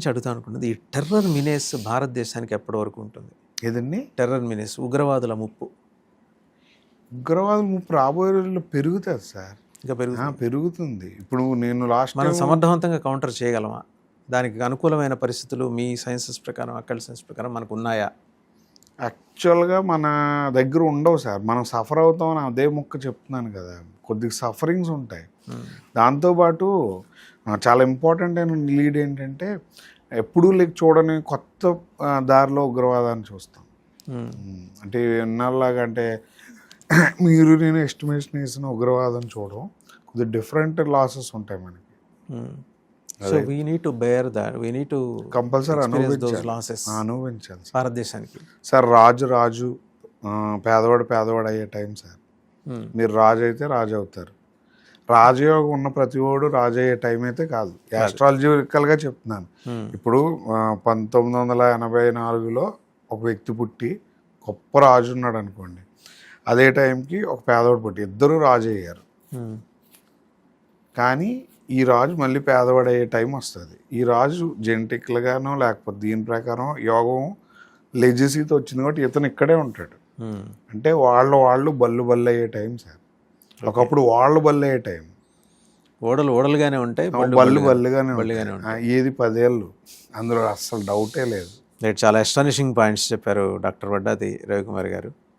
అడుగుతాను అనుకున్నది, ఈ టెర్రర్ మినేస్ భారతదేశానికి ఎప్పటి వరకు ఉంటుంది? ఏదండి? టెర్రర్ మినేస్, ఉగ్రవాదుల ముప్పు. ఉగ్రవాదం ముప్పు రాబోయే రోజుల్లో పెరుగుతుంది సార్. ఇంకా పెరుగుతుంది. ఇప్పుడు నేను మనం సమర్థవంతంగా కౌంటర్ చేయగలమా? దానికి అనుకూలమైన పరిస్థితులు మీ సైన్సెస్ ప్రకారం, అక్కడి సైన్స్ ప్రకారం మనకు ఉన్నాయా? యాక్చువల్గా మన దగ్గర ఉండవు సార్. మనం సఫర్ అవుతామని అదే ముక్క చెప్తున్నాను కదా, కొద్దిగా సఫరింగ్స్ ఉంటాయి. దాంతోపాటు చాలా ఇంపార్టెంట్ అయిన లీడ్ ఏంటంటే, ఎప్పుడూ చూడని కొత్త దారిలో ఉగ్రవాదాన్ని చూస్తాం. అంటే ఎన్నాళ్ళలాగా అంటే మీరు నేను ఎస్టిమేషన్ వేసిన ఉగ్రవాదం చూడడం, కొద్దిగా డిఫరెంట్ లాసెస్ ఉంటాయి మనకి. So we need to bear that, we need to compulsory అనుభవించాలి భారతదేశానికి. సార్ రాజు పేదవాడు అయ్యే టైం సార్. మీరు రాజు అయితే రాజు అవుతారు. రాజయోగం ఉన్న ప్రతి వాడు రాజు అయ్యే టైం అయితే కాదు. యాస్ట్రాలజికల్గా చెప్తున్నాను. ఇప్పుడు 1984లో ఒక వ్యక్తి పుట్టి గొప్ప రాజు ఉన్నాడు అనుకోండి, అదే టైంకి ఒక పేదవాడు పుట్టి ఇద్దరు రాజు అయ్యారు. కానీ ఈ రాజు మళ్ళీ పేదవాడు అయ్యే టైం వస్తుంది. ఈ రాజు జెనెటిక్లుగానో లేకపోతే దీని ప్రకారం యోగం లెజసీతో వచ్చింది కాబట్టి ఇతను ఇక్కడే ఉంటాడు. అంటే వాళ్ళు బళ్ళు అయ్యే టైం సార్. ఒకప్పుడు వాళ్ళు బళ్ళు అయ్యే టైం, ఓడలుగానే ఉంటాయి, బళ్ళుగానే ఉంటాయి. ఏది 10 ఏళ్ళు, అందులో అస్సలు డౌటే లేదు. చాలా అస్టానిషింగ్ పాయింట్స్ చెప్పారు డాక్టర్ వడ్డాది రవికుమార్ గారు.